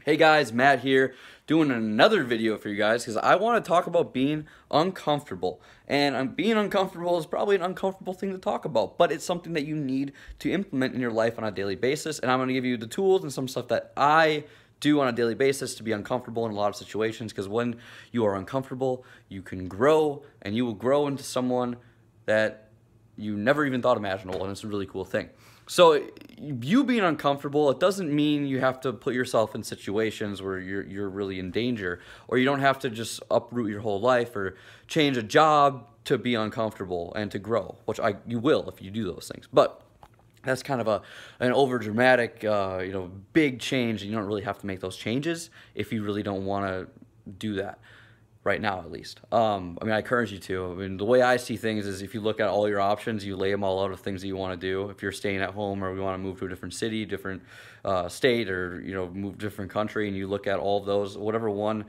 Hey guys, Matt here, doing another video for you guys because I want to talk about being uncomfortable. And being uncomfortable is probably an uncomfortable thing to talk about, but it's something that you need to implement in your life on a daily basis. And I'm going to give you the tools and some stuff that I do on a daily basis to be uncomfortable in a lot of situations, because when you are uncomfortable, you can grow, and you will grow into someone that you never even thought imaginable, and it's a really cool thing. So you being uncomfortable, it doesn't mean you have to put yourself in situations where you're really in danger, or you don't have to just uproot your whole life or change a job to be uncomfortable and to grow, which you will if you do those things. But that's kind of an over dramatic, big change, and you don't really have to make those changes if you really don't want to do that right now, at least. I encourage you to. The way I see things is, if you look at all your options, you lay them all out of things that you want to do. If you're staying at home, or we want to move to a different city, different state, or move to a different country, and you look at all of those, whatever one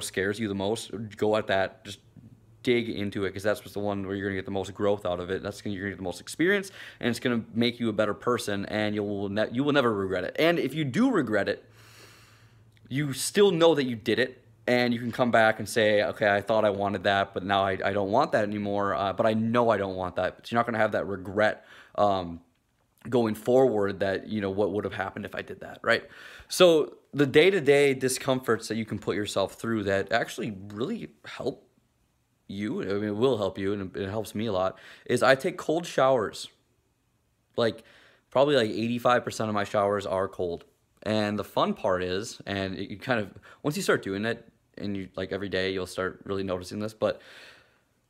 scares you the most, go at that. Just dig into it, because that's the one where you're gonna get the most growth out of it. You're gonna get the most experience, and it's gonna make you a better person, and you will never regret it. And if you do regret it, you still know that you did it, and you can come back and say, okay, I thought I wanted that, but now I don't want that anymore, but I know I don't want that. But you're not going to have that regret going forward, that, what would have happened if I did that, right? So the day-to-day discomforts that you can put yourself through that actually really help you, it will help you, and it helps me a lot, is I take cold showers. Probably 85% of my showers are cold. And the fun part is, and you kind of, once you start doing it, and you every day, you'll start really noticing this. But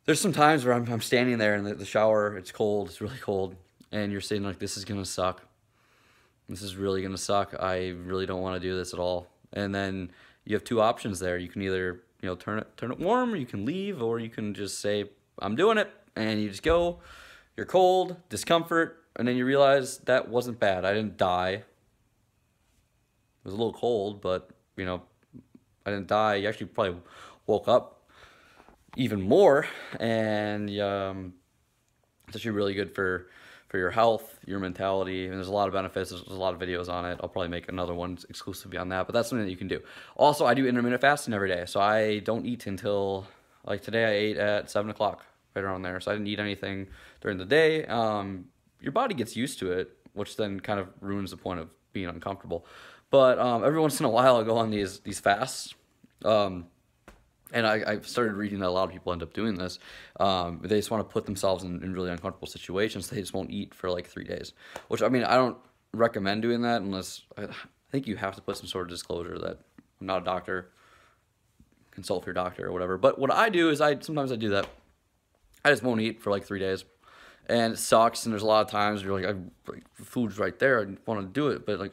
there's some times where I'm standing there in the shower, it's cold, it's really cold, and you're saying, this is gonna suck. This is really gonna suck. I really don't want to do this at all. And then you have two options there. You can either turn it warm, or you can leave, or you can just say, I'm doing it, and you just go. You're cold, discomfort, and then you realize that wasn't bad. I didn't die. It was a little cold, but I didn't die. You actually probably woke up even more, and it's actually really good for your health, your mentality, and there's a lot of benefits. There's a lot of videos on it. I'll probably make another one exclusively on that, but that's something that you can do. Also, I do intermittent fasting every day, so I don't eat until, today I ate at 7 o'clock, right around there, so I didn't eat anything during the day. Your body gets used to it, which then kind of ruins the point of being uncomfortable. But every once in a while, I'll go on these fasts, and I've started reading that a lot of people end up doing this. They just want to put themselves in really uncomfortable situations. They just won't eat for 3 days, which, I don't recommend doing that unless, I think you have to put some sort of disclosure that I'm not a doctor, consult your doctor or whatever. But what I do is, sometimes I do that. I just won't eat for 3 days. And it sucks, and there's a lot of times where you're food's right there, I want to do it, but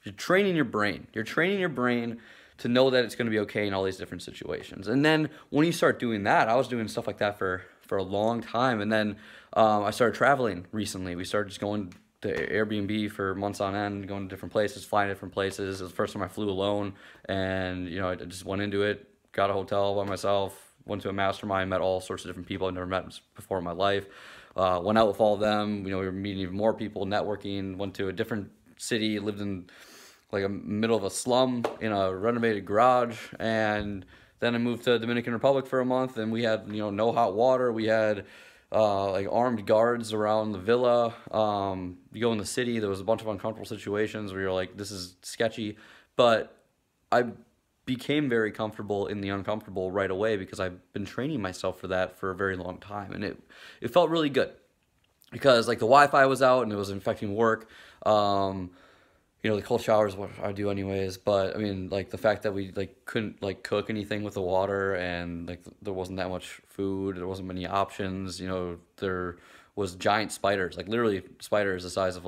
you're training your brain. You're training your brain to know that it's going to be okay in all these different situations. And then when you start doing that, I was doing stuff like that for a long time, and then I started traveling recently. We started just going to Airbnb for months on end, going to different places, flying to different places. It was the first time I flew alone, and I just went into it, got a hotel by myself, went to a mastermind, met all sorts of different people I've never met before in my life. Went out with all of them. We were meeting even more people, networking. Went to a different city, lived in a middle of a slum in a renovated garage, and then I moved to Dominican Republic for a month, and we had no hot water. We had armed guards around the villa. You go in the city, there was a bunch of uncomfortable situations where you're this is sketchy, but I became very comfortable in the uncomfortable right away, because I've been training myself for that for a very long time, and it felt really good, because the Wi-Fi was out and it was infecting work. The cold showers is what I do anyways, but the fact that we couldn't cook anything with the water, and there wasn't that much food, there wasn't many options. There was giant spiders, literally spiders the size of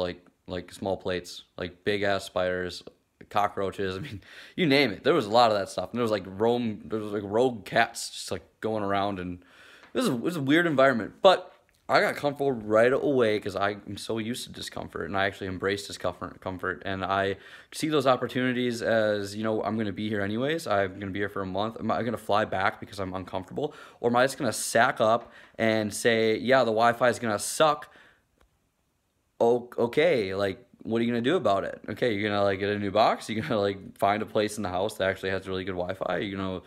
small plates, big ass spiders, cockroaches. You name it. There was a lot of that stuff, and there was rogue cats just going around, and it was a weird environment, but I got comfortable right away, because I'm so used to discomfort, and I actually embrace discomfort, and I see those opportunities as, I'm going to be here anyways. I'm going to be here for a month. Am I going to fly back because I'm uncomfortable, or am I just going to sack up and say, yeah, the Wi-Fi is going to suck? Oh, okay, what are you gonna do about it? Okay, you're gonna like get a new box. You're gonna like find a place in the house that actually has really good Wi-Fi. You're gonna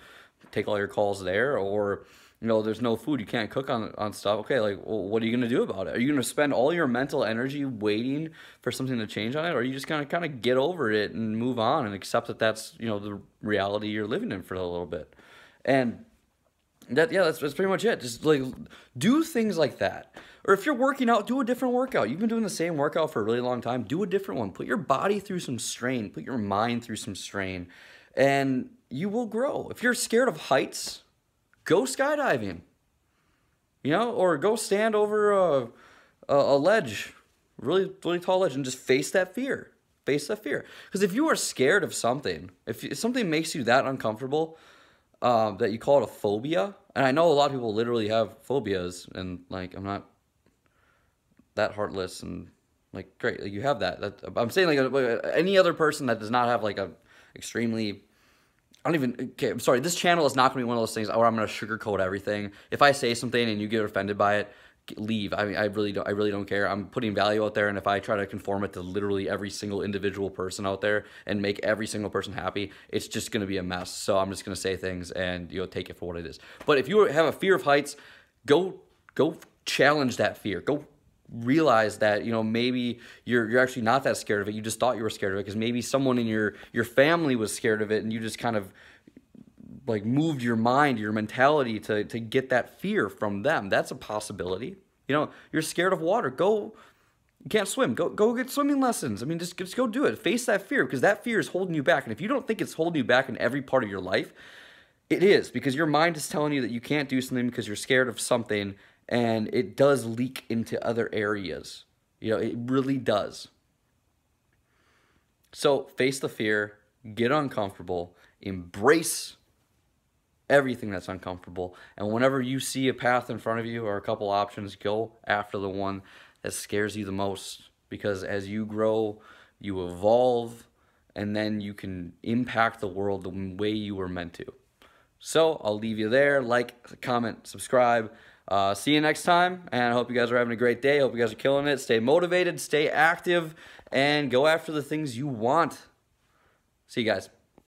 take all your calls there, or there's no food. You can't cook on stuff. Okay, like, well, what are you gonna do about it? Are you gonna spend all your mental energy waiting for something to change on it, or are you just gonna kind of get over it and move on and accept that that's the reality you're living in for a little bit? And that's pretty much it. Just like do things like that. Or if you're working out, do a different workout. You've been doing the same workout for a really long time. Do a different one. Put your body through some strain. Put your mind through some strain, and you will grow. If you're scared of heights, go skydiving. Or go stand over a ledge, really really tall ledge, and just face that fear. Face that fear. Because if you are scared of something, if something makes you that uncomfortable, that you call it a phobia, and I know a lot of people literally have phobias, and like I'm not that heartless, and like great, like you have that. I'm saying like any other person that does not have like a extremely, I don't even, okay, I'm sorry, this channel is not going to be one of those things where I'm going to sugarcoat everything. If I say something and you get offended by it, leave. I mean, I really don't care. I'm putting value out there, and if I try to conform it to literally every single individual person out there and make every single person happy, it's just going to be a mess. So I'm just going to say things, and take it for what it is. But if you have a fear of heights, go challenge that fear. Go realize that maybe you're actually not that scared of it. You just thought you were scared of it because maybe someone in your family was scared of it, and you just kind of like moved your mind, your mentality to get that fear from them. That's a possibility. You're scared of water. You can't swim. Go get swimming lessons. I mean, just go do it. Face that fear, because that fear is holding you back. And if you don't think it's holding you back in every part of your life, it is, because your mind is telling you that you can't do something because you're scared of something, and it does leak into other areas. It really does. So face the fear, get uncomfortable, embrace everything that's uncomfortable, and whenever you see a path in front of you or a couple options, go after the one that scares you the most, because as you grow, you evolve, and then you can impact the world the way you were meant to. So I'll leave you there. Like, comment, subscribe. See you next time, and I hope you guys are having a great day. I hope you guys are killing it. Stay motivated, stay active, and go after the things you want. See you guys.